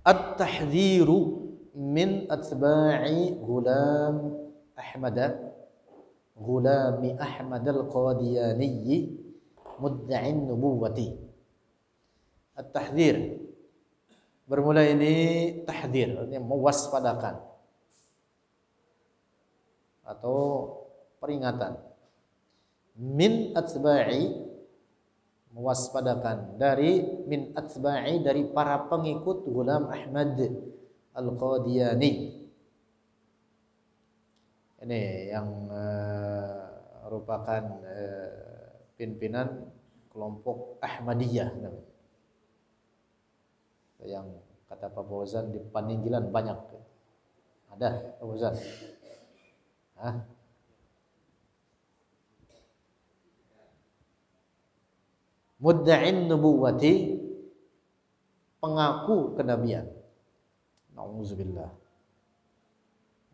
At-tahdhiru min atba'i Ghulami Ahmad al-Qadiani mudda'in nubuwati. At-tahdhir, bermula ini tahdhir, artinya mewaspadakan atau peringatan. Min atba'i, mewaspadakan, dari min atba'i, dari para pengikut Ghulam Ahmad al-Qadiani. Ini yang merupakan pimpinan kelompok Ahmadiyah namanya. Yang kata Pak Fauzan di Paninggilan banyak. Ada Pak Fauzan? Hah? Mudda'in nubuwati, pengaku kenabian. Nauzubillah.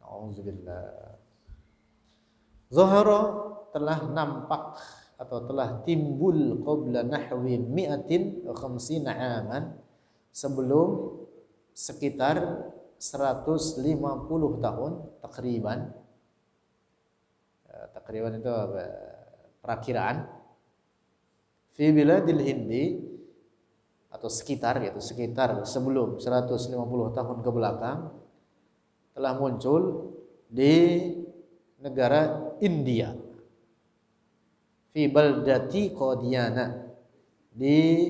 Nauzubillah. Zahara, telah nampak atau telah timbul qabla nahwi mi'atin wa khamsina aman, sebelum sekitar 150 tahun takriban. Takriban itu perakiraan. Fi biladil Hindi, atau sekitar, yaitu sekitar sebelum 150 tahun ke belakang, telah muncul di negara India. Fi baldati Qadiana, di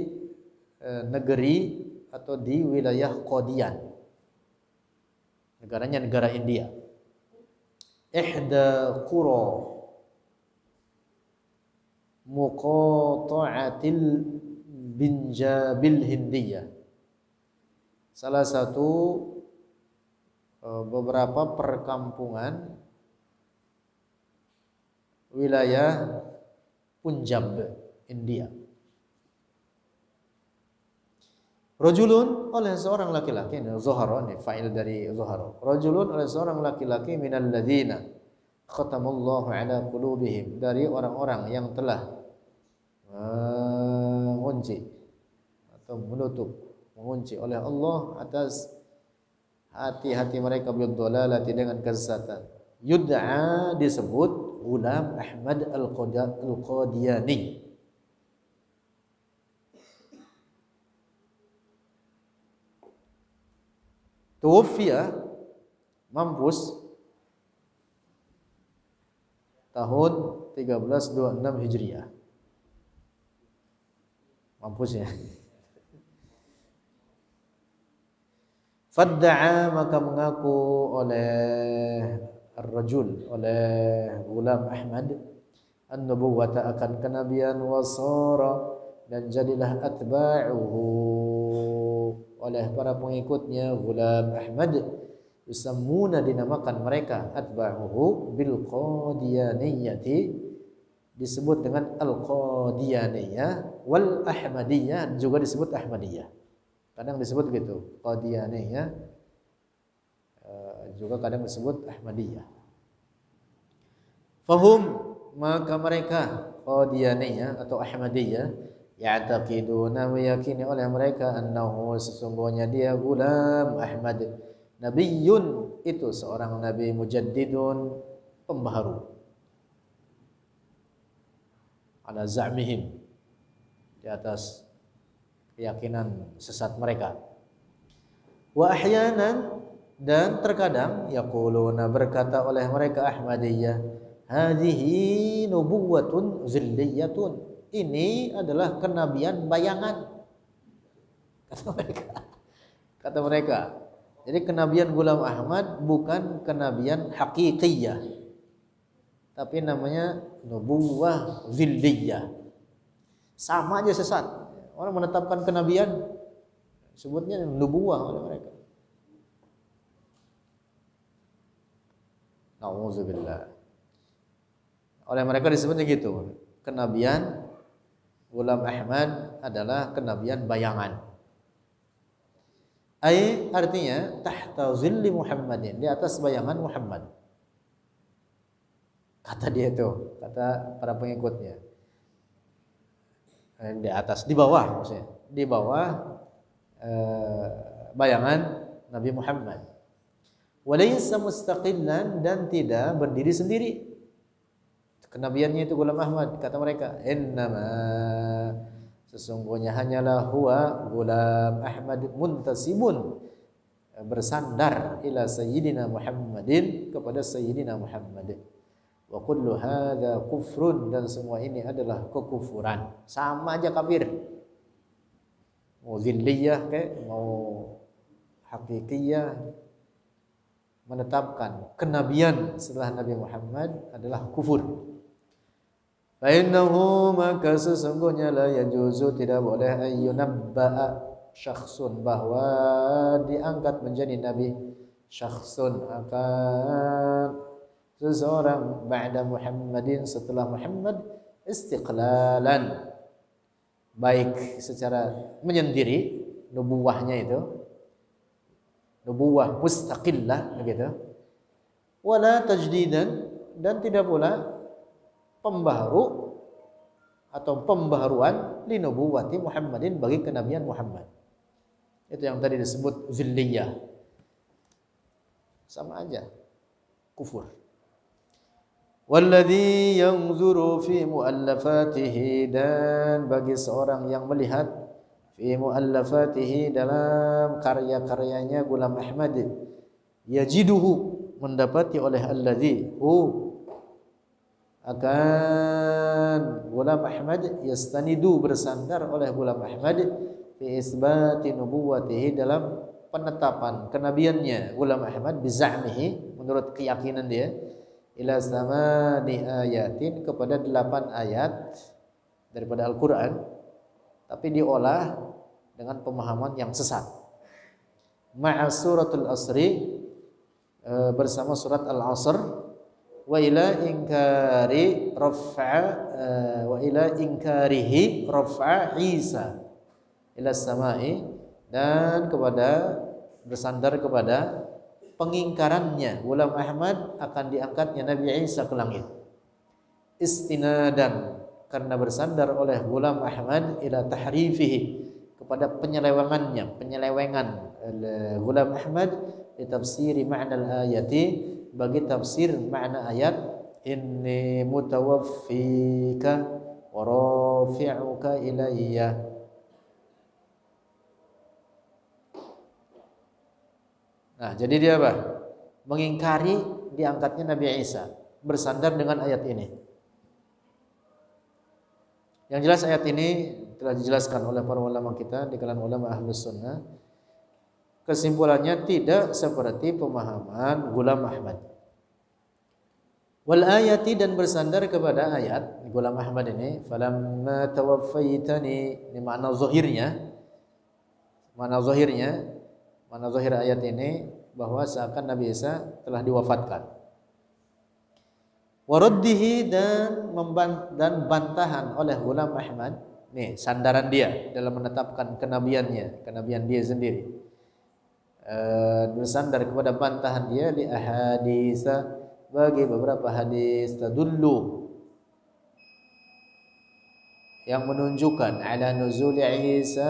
negeri atau di wilayah Qadian. Negaranya negara India. Ihda qura muqata'atil Binjabil Hindiyah, salah satu beberapa perkampungan wilayah Punjab, India. Rajulun, oleh seorang laki-laki, ini Zuhara, ini fa'il dari Zuhara. Rajulun, oleh seorang laki-laki, minal ladzina khatamallahu ala qulubihim, dari orang-orang yang telah mengunci atau mengunci oleh Allah atas hati-hati mereka, bidhalalati, dengan kesesatan. Yud'a, disebut Ghulam Ahmad al-Qadiani. Tuwfiya, mampus tahun 1326 Hijriah. Mampus ya. Fadda'a, maka mengaku oleh ar-rajul, oleh Ghulam Ahmad, an-nubuwata, akan kenabian, wasara, dan jadilah atba'uhu, oleh para pengikutnya Ghulam Ahmad, yusammuna, dinamakan mereka, atba'uhu bil Qadiyaniyati, disebut dengan Al-Qadiyaniyah, wal Ahmadiyah, juga disebut Ahmadiyah. Kadang disebut gitu, Qadiyaniyah, juga kadang disebut Ahmadiyah. Fahum, maka mereka Qadiyaniyah atau Ahmadiyah, ya'taqiduna, meyakini oleh mereka, annahu, sesungguhnya dia Ghulam Ahmad, nabiyyun, itu seorang nabi, mujaddidun, pembaharu, ala za'mihim, di atas keyakinan sesat mereka. Wa ahyanan, dan terkadang, yaquluna, berkata oleh mereka Ahmadiyah, hadhihi nubuwatun zilliyatun, ini adalah kenabian bayangan, kata mereka. Jadi kenabian Ghulam Ahmad bukan kenabian hakikiyah, tapi namanya nubuwah zilliyah. Sama aja sesat. Orang menetapkan kenabian sebutnya nubuwah oleh mereka. Nauzubillah. Oleh mereka disebutnya gitu. Kenabian Ghulam Ahmad adalah kenabian bayangan. Artinya tahta zilli Muhammadin, di atas bayangan Muhammad. Kata dia itu, kata para pengikutnya. Di atas, di bawah maksudnya. Di bawah bayangan Nabi Muhammad. Walaysa mustaqillan, dan tidak berdiri sendiri. Kenabiannya itu Ghulam Ahmad, kata mereka. Innama, sesungguhnya hanyalah huwa Ghulam Ahmad muntasibun, bersandar ila Sayyidina Muhammadin, kepada Sayyidina Muhammad. Wa kullu hadza kufrun, dan semua ini adalah kekufuran. Sama aja kafir. Mau zilliyah kayak mau hakikiyah, menetapkan kenabian setelah Nabi Muhammad adalah kufur. Fa innahu, maka sesungguhnya la yajuzu, tidak boleh ayyunabba'a syakhsun, bahwa diangkat menjadi nabi, syakhsun akan seseorang, ba'da Muhammadin, setelah Muhammad, istiqlalan, baik secara menyendiri, nubuwahnya itu nubuwah mustaqillah begitu, wala tajdidan, dan tidak pula pembaharu atau pembaharuan li nubuwati Muhammadin, bagi kenabian Muhammad. Itu yang tadi disebut zilliyah. Sama aja kufur. Walladzi yanzuru fi muallafatihi, dan bagi seorang yang melihat fi muallafatihi, dalam karya-karyanya Ghulam Ahmad, yajiduhu, mendapati oleh alladzi akan Ghulam Ahmad, yastanidu, bersandar oleh Ghulam Ahmad, fi isbati nubuwatihi, dalam penetapan kenabiannya Ghulam Ahmad, biza'mihi, menurut keyakinan dia, ila samani ayatin, kepada 8 ayat daripada Al-Quran, tapi diolah dengan pemahaman yang sesat. Ma'a suratul asri, bersama surat Al-Asr, wa ila inkari raf'a wa ila inkarihi raf'a Isa ila samai, dan kepada bersandar kepada pengingkarannya Ghulam Ahmad akan diangkatnya Nabi Isa ke langit. Istinadan, karena bersandar oleh Ghulam Ahmad ila tahrifihi, kepada penyelewengan Ghulam Ahmad di tafsiri ma'na al-ayati, bagi tafsir makna ayat, inni mutawaffika wa rafi'uka ilayya. Nah, jadi dia apa? Mengingkari diangkatnya Nabi Isa, bersandar dengan ayat ini. Yang jelas ayat ini telah dijelaskan oleh para ulama kita di kalangan ulama Ahlus Sunnah. Kesimpulannya tidak seperti pemahaman Ghulam Ahmad. Wal ayati, dan bersandar kepada ayat Ghulam Ahmad ini, falamma tawaffaitani, ini makna zahirnya. Makna zahir ayat ini bahwa seakan Nabi Isa telah diwafatkan. Waraddihi, dan bantahan oleh Ghulam Ahmad. Nih sandaran dia dalam menetapkan kenabiannya, kenabian dia sendiri. Bersandar kepada bantahan dia di ahaditsa, bagi beberapa hadis, tadullu, yang menunjukkan ala nuzuli Isa,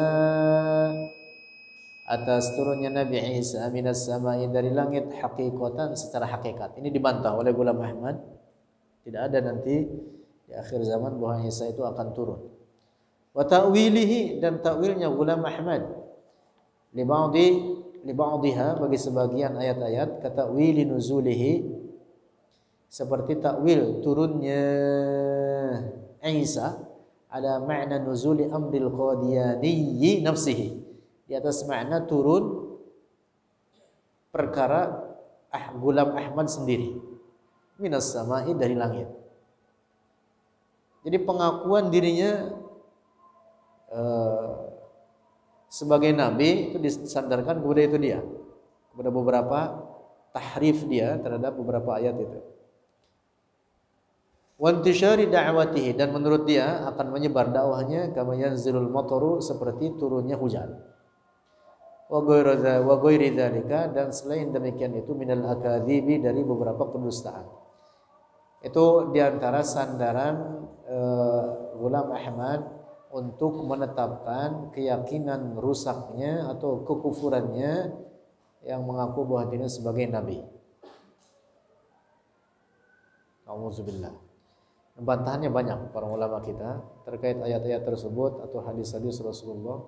atas turunnya Nabi Isa minas samai, dari langit, hakikatan, secara hakikat. Ini dibantah oleh Ghulam Ahmad. Tidak ada nanti di akhir zaman bahwa Isa itu akan turun. Wa ta'wilihi, dan ta'wilnya Ghulam Ahmad li ba'dihha, bagi sebagian ayat-ayat, kata wili nuzulihi, seperti takwil turunnya Isa ada makna nuzuli amril qadiyani nafsihi, di atas makna turun perkara Ghulam Ahmad sendiri, minas samai, dari langit. Jadi pengakuan dirinya sebagai nabi itu disandarkan kepada itu dia, kepada beberapa tahrif dia terhadap beberapa ayat itu. Wa intishari da'watihi, dan menurut dia akan menyebar dakwahnya kama yanzilul mataru, seperti turunnya hujan. Wa ghairi dzalika, dan selain demikian itu, minal akadzibi, dari beberapa kedustaan. Itu diantara sandaran Ghulam Ahmad untuk menetapkan keyakinan rusaknya atau kekufurannya yang mengaku bahwa dirinya sebagai nabi. Auzubillah. Bantahannya banyak para ulama kita terkait ayat-ayat tersebut atau hadis-hadis Rasulullah.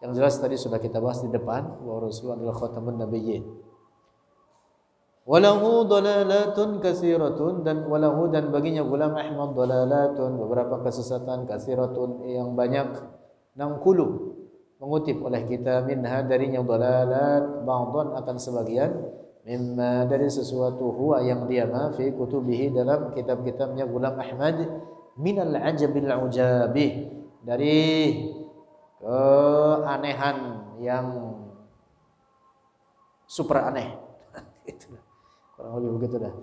Yang jelas tadi sudah kita bahas di depan bahwa Rasulullah adalah khatamun nabiyyin. Walahu dalalatun katsiratun, dan walahu dan baginya Ghulam Ahmad dalalatun, beberapa kesesatan, katsiratun yang banyak, nangkulu mengutip oleh kita, minha darinya dalalat, ba'dhan akan sebagian, mimma dari sesuatu huwa yang dia fi kutubihi dalam kitab-kitabnya Ghulam Ahmad, minal ajabil ujabih, dari keanehan yang super aneh. Itu kurang lebih begitu dah.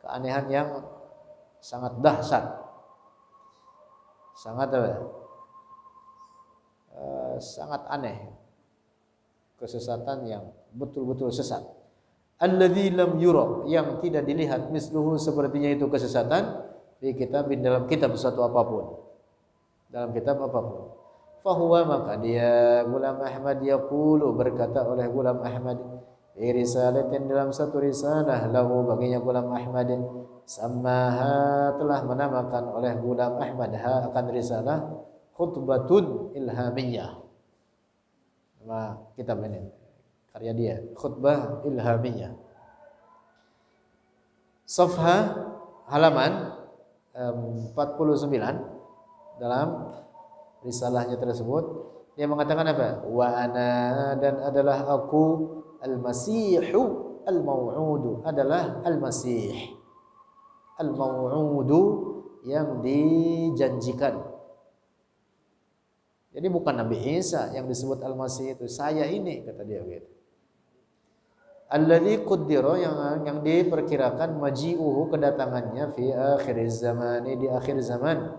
Keanehan yang sangat dahsyat, sangat sangat aneh, kesesatan yang betul-betul sesat. Alladzi lam yura, yang tidak dilihat misluhu sepertinya itu kesesatan, di kitab, dalam kitab suatu apapun, dalam kitab apapun. Fahuwa, maka dia Ghulam Ahmad yaqulu, berkata oleh Ghulam Ahmad, risalatin dalam satu risalah lahu baginya Ghulam Ahmad, samaha telah menamakan oleh Ghulam Ahmad ha akan risalah khutbatun ilhamiyah. Nama kitab ini karya dia, khutbah ilhamiyah. Safha halaman 49 dalam risalahnya tersebut dia mengatakan apa? Wa ana, dan adalah aku, al-Masihu al-Maw'udu, adalah al-Masih al-Maw'udu, yang dijanjikan. Jadi bukan Nabi Isa yang disebut al-Masih itu, saya ini, kata dia begitu. Alladzi qaddara, yang diperkirakan maji'uhu, kedatangannya, fi akhiriz zamani, di akhir zaman,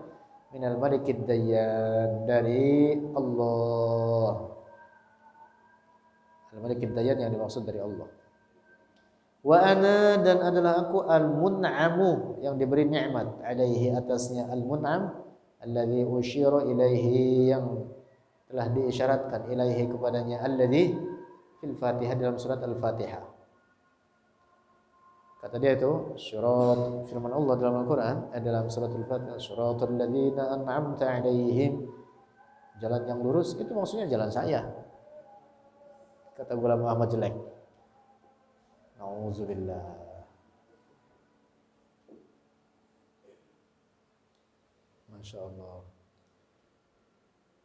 minal malikid dayyan, dari Allah. Al-Malikid Dayyan yang dimaksud dari Allah. Wa ana, dan adalah aku, al-mun'amu, yang diberi nikmat, alaihi atasnya, al-mun'am alladzi usyira ilaihi, yang telah diisyaratkan, ilaihi kepadanya, alladzi fil Fatihah, dalam surat Al-Fatihah. Kata dia itu syurat firman Allah dalam Al-Qur'an, dalam surat Al-Fatihah, syuratul ladzina an'amta alaihim, jalan yang lurus, itu maksudnya jalan saya. Kata Ghulam Ahmad jelek. Nauzubillah. Masya Allah.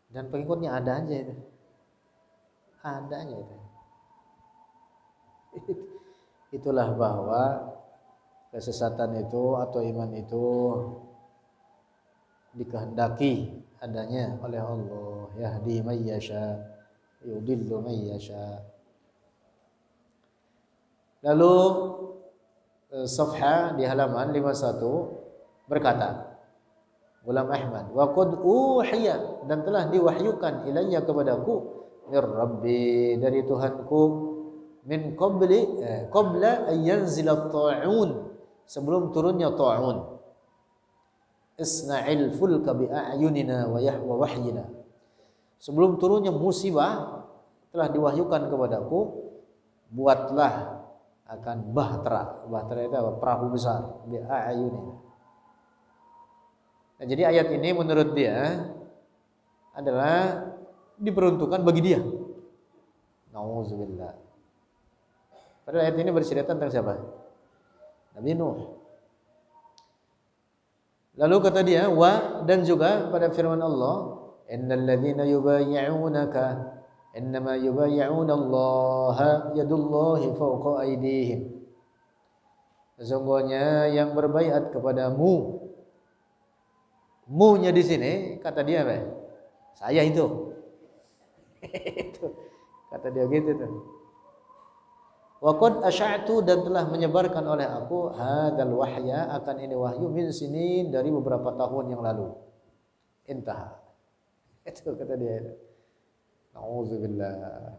Dan pengikutnya ada aja itu. Ada aja itu. Itulah bahwa kesesatan itu atau iman itu dikehendaki adanya oleh Allah. Yahdi may yasha, yudillu may yasha. Lalu Safha di halaman 51 berkata Ghulam Ahmad, wa qad uhiya, dan telah diwahyukan, ilayya kepadaku, mir rabbi, dari Tuhanku, min qabla an yanzila ta'un, sebelum turunnya ta'un, isna'il fulka bi a'yunina wa yahwa wahyina, sebelum turunnya musibah telah diwahyukan kepadaku, buatlah akan bahtera. Bahtera itu apa? Perahu besar, bi a'yunina. Nah, jadi ayat ini menurut dia adalah diperuntukkan bagi dia. Nauzubillah. Padahal ayat ini bercerita tentang siapa? Nabi Nuh. Lalu kata dia, wa, dan juga pada firman Allah, innal ladzina yubayyi'unaka innama yubayyi'una Allah yadullahi fawqa aydihim. Sesungguhnya yang berbaiat kepadamu, mu-nya di sini kata dia apa? Saya itu. Itu kata dia gitu tuh. Wa qad asya'tu, dan telah menyebarkan oleh aku, hadzal wahya, akan ini wahyu, min sinin, dari beberapa tahun yang lalu. Intah. Itu kata dia. Nauzubillah.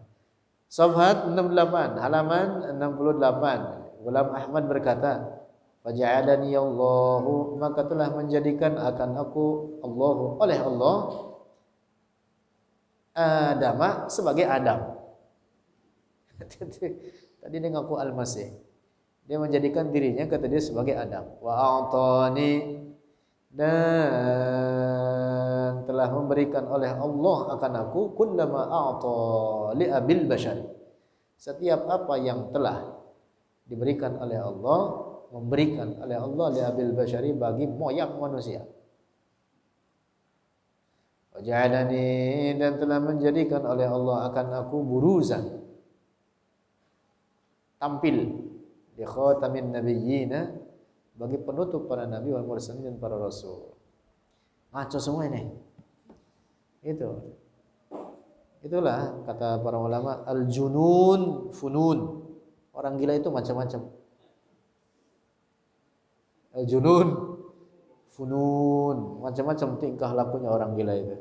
Safhat 68, halaman 68. Ghulam Ahmad berkata, Faja'alani Allahu, maka telah menjadikan akan aku Allahu oleh Allah Adama sebagai Adam. Tadi dia ngaku Al-Masih. Dia menjadikan dirinya kata dia sebagai Adam. Wa a'tani, dan telah memberikan oleh Allah akan aku kullama a'ta li abil bashari. Setiap apa yang telah diberikan oleh Allah, memberikan oleh Allah li abil bashari bagi moyang manusia. Wa ja'alani, dan telah menjadikan oleh Allah akan aku buruzan, tampil di khatamin nabiyyina, bagi penutup para nabi wal mursalin dan para rasul. Ngaco semua ini. Itulah kata para ulama, al-junun funun. Orang gila itu macam-macam. Al-junun funun, macam-macam tingkah lakunya orang gila itu.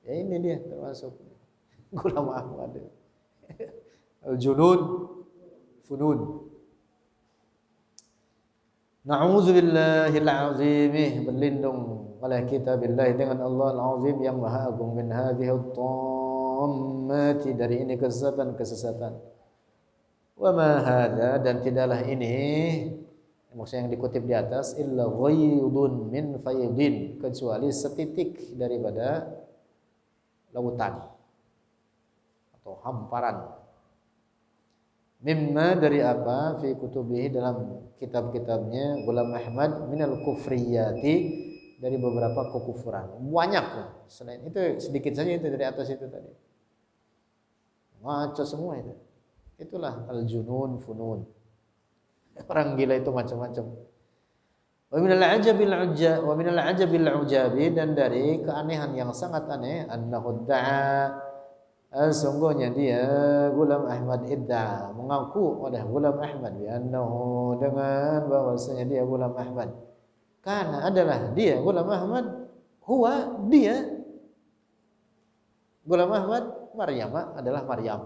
Ya ini dia termasuk Ghulam Ahmad. Al-junun funun. Na'udzubillahil azim, berlindung oleh kita billahi dengan Allah al-azim yang maha agung, min hadhihi at-tammati, dari ini kesesatan. Wa ma hadza, dan tidaklah ini, maksudnya yang dikutip di atas, illa ghaidun min faydin, kecuali setitik daripada lautan atau hamparan. Mimma, dari apa, fi kutubihi, dalam kitab-kitabnya Ghulam Ahmad, minal kufriyati, dari beberapa kekufuran. Banyak loh. Selain itu sedikit saja itu dari atas itu tadi. Ngaco semua itu. Itulah al-junun funun. Orang gila itu macam-macam. Wa minal ajabil ujabi, dan dari keanehan yang sangat aneh, annahu da'a, sungguhnya dia Ghulam Ahmad idda, mengaku oleh Ghulam Ahmad bi annahu, dengan bahwasanya dia Ghulam Ahmad, karena adalah dia Ghulam Ahmad, huwa dia Ghulam Ahmad Maryam, adalah Maryam.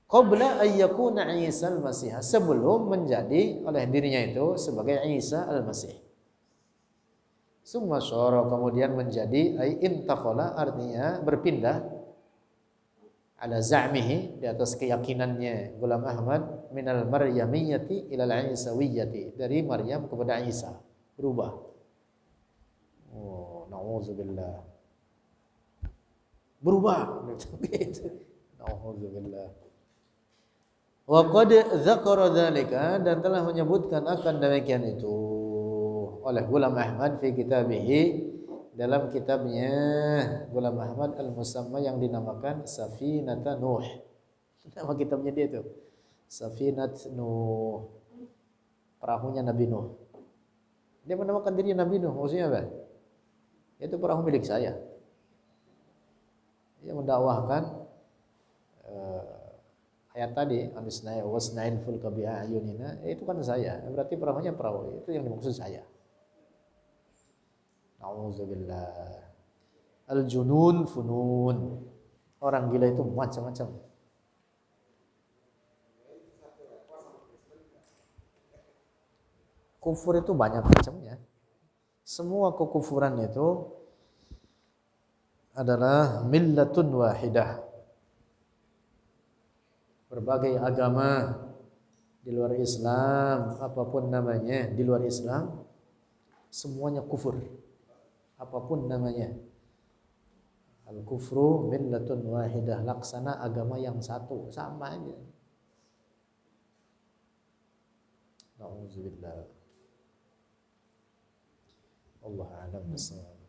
Qabla an yakuna Isa al-Masih, sebelum menjadi oleh dirinya itu sebagai Isa al-Masih. Summa syara, kemudian menjadi, ay intaqala, artinya berpindah, ala za'mihi, di atas keyakinannya Ghulam Ahmad, minal maryamiyyati ilal isawiyyati, dari Maryam kepada Isa, berubah. Oh, na'udzubillah. Berubah gitu. Na'udzubillah. Wa qad dzakara dzalika, dan telah menyebutkan akan demikian itu oleh Ghulam Ahmad fi kitabihi, dalam kitabnya Ghulam Ahmad al-musamma, yang dinamakan Safinat Nuh. Nama kitabnya dia itu Safinat Nuh, perahunya Nabi Nuh. Dia menamakan dirinya Nabi Nuh, maksudnya apa? Itu perahu milik saya. Dia mendakwahkan ayat tadi, anisnai wasnail fulka bi ayunina, itu kan saya. Berarti perahunya perahu itu yang dimaksud saya. Nauzubillah. Al-junun funun. Orang gila itu macam-macam. Kufur itu banyak macamnya. Semua kekufuran itu adalah millatun wahidah. Berbagai agama di luar Islam, apapun namanya di luar Islam, semuanya kufur. Apapun namanya. Al-kufru millatun wahidah, laksana agama yang satu, sama aja. Nauzubillah. Allah a'lam bishawab.